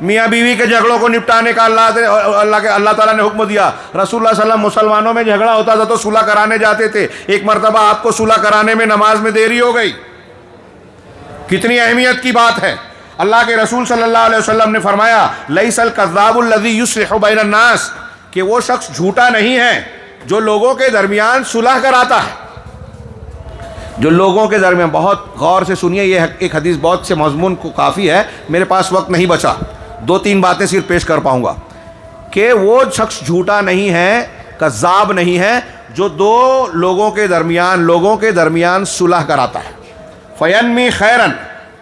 میاں بیوی کے جھگڑوں کو نپٹانے کا اللہ تعالیٰ نے حکم دیا. رسول اللہ صلی اللہ علیہ وسلم مسلمانوں میں جھگڑا ہوتا تھا تو صلح کرانے جاتے تھے. ایک مرتبہ آپ کو صلح کرانے میں نماز میں دیری ہو گئی. کتنی اہمیت کی بات ہے. اللہ کے رسول صلی اللہ علیہ وسلم نے فرمایا لیس الکذاب الذی یصلح بین الناس، کہ وہ شخص جھوٹا نہیں ہے جو لوگوں کے درمیان صلح کراتا ہے. جو لوگوں کے درمیان، بہت غور سے سنیے، یہ ایک حدیث بہت سے مضمون کو کافی ہے، میرے پاس وقت نہیں بچا، 2-3 باتیں صرف پیش کر پاؤں گا. کہ وہ شخص جھوٹا نہیں ہے، کذاب نہیں ہے، جو دو لوگوں کے درمیان صلح کراتا ہے. فینمی خیرن،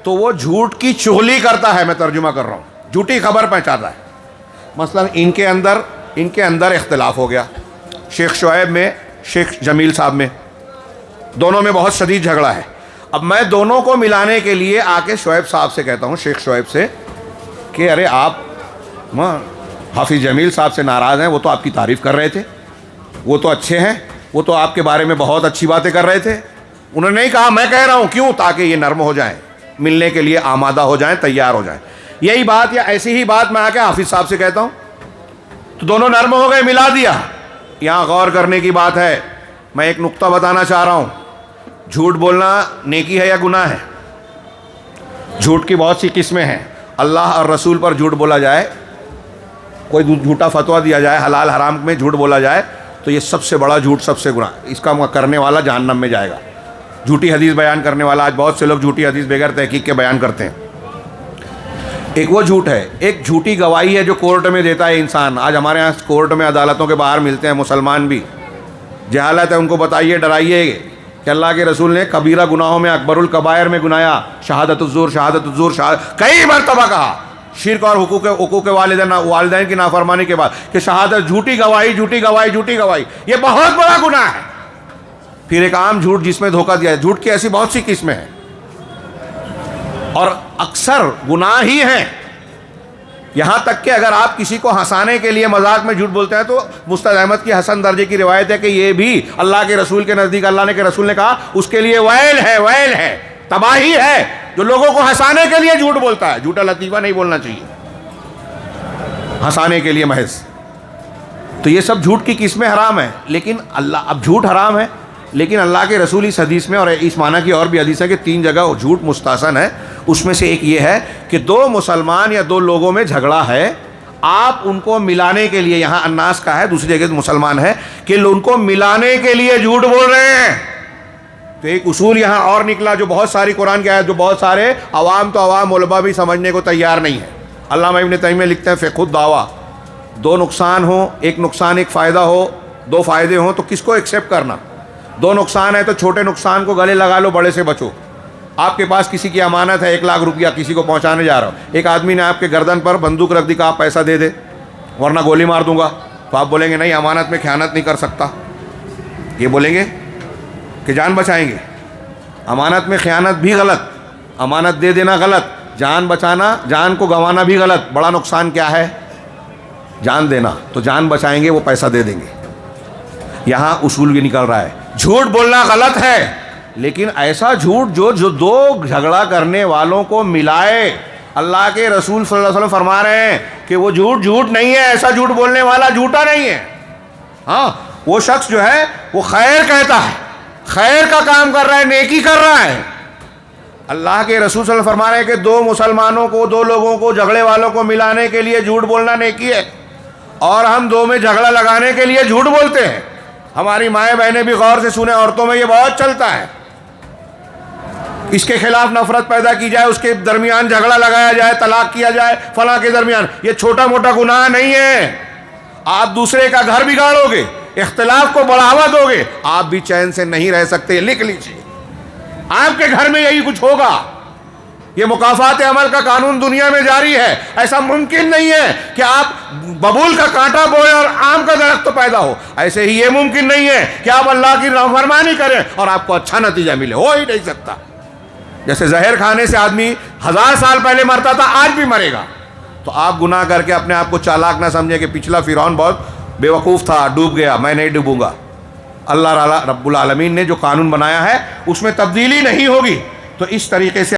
تو وہ جھوٹ کی چغلی کرتا ہے. میں ترجمہ کر رہا ہوں، جھوٹی خبر پہنچاتا ہے. مثلا ان کے اندر اختلاف ہو گیا، شیخ شعیب میں شیخ جمیل صاحب میں، دونوں میں بہت شدید جھگڑا ہے. اب میں دونوں کو ملانے کے لیے آ کے شعیب صاحب سے کہتا ہوں، شیخ شعیب سے، کہ ارے آپ حافظ جمیل صاحب سے ناراض ہیں، وہ تو آپ کی تعریف کر رہے تھے، وہ تو اچھے ہیں، وہ تو آپ کے بارے میں بہت اچھی باتیں کر رہے تھے. انہوں نے نہیں کہا، میں کہہ رہا ہوں. کیوں؟ تاکہ یہ نرم ہو جائیں، ملنے کے لیے آمادہ ہو جائیں، تیار ہو جائیں. یہی بات یا ایسی ہی بات میں آ کے حافظ صاحب سے کہتا ہوں تو دونوں نرم ہو گئے، ملا دیا. یہاں غور کرنے کی بات ہے. میں ایک نقطہ بتانا چاہ رہا ہوں. جھوٹ بولنا نیکی ہے یا گناہ ہے؟ جھوٹ کی بہت سی قسمیں ہیں. اللہ اور رسول پر جھوٹ بولا جائے، کوئی جھوٹا فتویٰ دیا جائے، حلال حرام میں جھوٹ بولا جائے، تو یہ سب سے بڑا جھوٹ، سب سے گناہ. اس کا کرنے والا جہنم میں جائے گا. جھوٹی حدیث بیان کرنے والا، آج بہت سے لوگ جھوٹی حدیث بغیر تحقیق کے بیان کرتے ہیں. ایک وہ جھوٹ ہے. ایک جھوٹی گواہی ہے جو کورٹ میں دیتا ہے انسان. آج ہمارے ہاں کورٹ میں، عدالتوں کے باہر ملتے ہیں مسلمان بھی. جہالت ہے، ان کو بتائیے، ڈرائیے کہ اللہ کے رسول نے کبیرہ گناہوں میں اکبر الکبائر میں گنایا شہادت الزور، شہادت الزور، کئی مرتبہ کہا. شرک اور حقوق والدین کی نافرمانی کے بعد کہ شہادت، جھوٹی گواہی، جھوٹی گواہی، جھوٹی گواہی، یہ بہت بڑا گناہ ہے. پھر ایک عام جھوٹ جس میں دھوکہ دیا ہے. جھوٹ کی ایسی بہت سی قسمیں ہیں اور اکثر گناہ ہی ہیں. یہاں تک کہ اگر آپ کسی کو ہنسانے کے لیے مذاق میں جھوٹ بولتے ہیں تو مستد احمد کی حسن درجے کی روایت ہے کہ یہ بھی اللہ کے رسول کے نزدیک، اللہ کے رسول نے کہا اس کے لیے ویل ہے، تباہی ہے جو لوگوں کو ہنسانے کے لیے جھوٹ بولتا ہے. جھوٹا لطیفہ نہیں بولنا چاہیے، ہنسانے کے لیے محض. تو یہ سب جھوٹ کی قسمیں حرام ہیں. لیکن اب جھوٹ حرام ہے، لیکن اللہ کے رسول اس حدیث میں، اور اس معنی کی اور بھی حدیث ہے کہ 3 جگہ جھوٹ مستحسن ہے. اس میں سے ایک یہ ہے کہ 2 مسلمان یا 2 لوگوں میں جھگڑا ہے، آپ ان کو ملانے کے لیے، یہاں الناس کا ہے، دوسری جگہ مسلمان ہے، کہ ان کو ملانے کے لیے جھوٹ بول رہے ہیں. تو ایک اصول یہاں اور نکلا جو بہت ساری قرآن کی آیت، جو بہت سارے عوام علماء بھی سمجھنے کو تیار نہیں ہے. علامہ ابن تیمیہ لکھتے ہیں فقہ الدعوہ، 2 نقصان ہوں، ایک نقصان ایک فائدہ ہو، 2 فائدے ہوں، تو کس کو ایکسیپٹ کرنا؟ 2 نقصان ہے تو چھوٹے نقصان کو گلے لگا لو، بڑے سے بچو. آپ کے پاس کسی کی امانت ہے 1 لاکھ روپیہ، کسی کو پہنچانے جا رہا ہو، ایک آدمی نے آپ کے گردن پر بندوق رکھ دی کہ آپ پیسہ دے دے ورنہ گولی مار دوں گا. تو آپ بولیں گے نہیں، امانت میں خیانت نہیں کر سکتا. یہ بولیں گے کہ جان بچائیں گے. امانت میں خیانت بھی غلط، امانت دے دینا غلط، جان بچانا، جان کو گنوانا بھی غلط. بڑا نقصان کیا ہے؟ جان دینا. تو جان بچائیں گے، وہ پیسہ دے دیں گے. یہاں اصول یہ نکل رہا ہے. جھوٹ بولنا غلط ہے، لیکن ایسا جھوٹ جو 2 جھگڑا کرنے والوں کو ملائے. اللہ کے رسول صلی اللہ علیہ وسلم فرما رہے ہیں کہ وہ جھوٹ نہیں ہے، ایسا جھوٹ بولنے والا جھوٹا نہیں ہے. ہاں، وہ شخص جو ہے وہ خیر کہتا ہے، خیر کا کام کر رہا ہے، نیکی کر رہا ہے. اللہ کے رسول صلی اللہ علیہ وسلم فرما رہے ہیں کہ 2 مسلمانوں کو، 2 لوگوں کو، جھگڑے والوں کو ملانے کے لیے جھوٹ بولنا نیکی ہے، اور ہم 2 میں جھگڑا لگانے کے لیے جھوٹ بولتے ہیں. ہماری مائیں بہنیں بھی غور سے سنیں، عورتوں میں یہ بہت چلتا ہے. اس کے خلاف نفرت پیدا کی جائے، اس کے درمیان جھگڑا لگایا جائے، طلاق کیا جائے فلاں کے درمیان. یہ چھوٹا موٹا گناہ نہیں ہے. آپ دوسرے کا گھر بگاڑو گے، اختلاف کو بڑھاوا دو گے، آپ بھی چین سے نہیں رہ سکتے. لکھ لیجیے، آپ کے گھر میں یہی کچھ ہوگا. یہ مکافات عمل کا قانون دنیا میں جاری ہے. ایسا ممکن نہیں ہے کہ آپ ببول کا کانٹا بوئے اور آم کا درخت پیدا ہو. ایسے ہی یہ ممکن نہیں ہے کہ آپ اللہ کی نافرمانی کریں اور آپ کو اچھا نتیجہ ملے. ہو ہی نہیں سکتا. جیسے زہر کھانے سے آدمی 1000 سال پہلے مرتا تھا، آج بھی مرے گا. تو آپ گناہ کر کے اپنے آپ کو چالاک نہ سمجھیں کہ پچھلا فرعون بہت بیوقوف تھا، ڈوب گیا، میں نہیں ڈوبوں گا. اللہ رب العالمین نے جو قانون بنایا ہے اس میں تبدیلی نہیں ہوگی. تو اس طریقے سے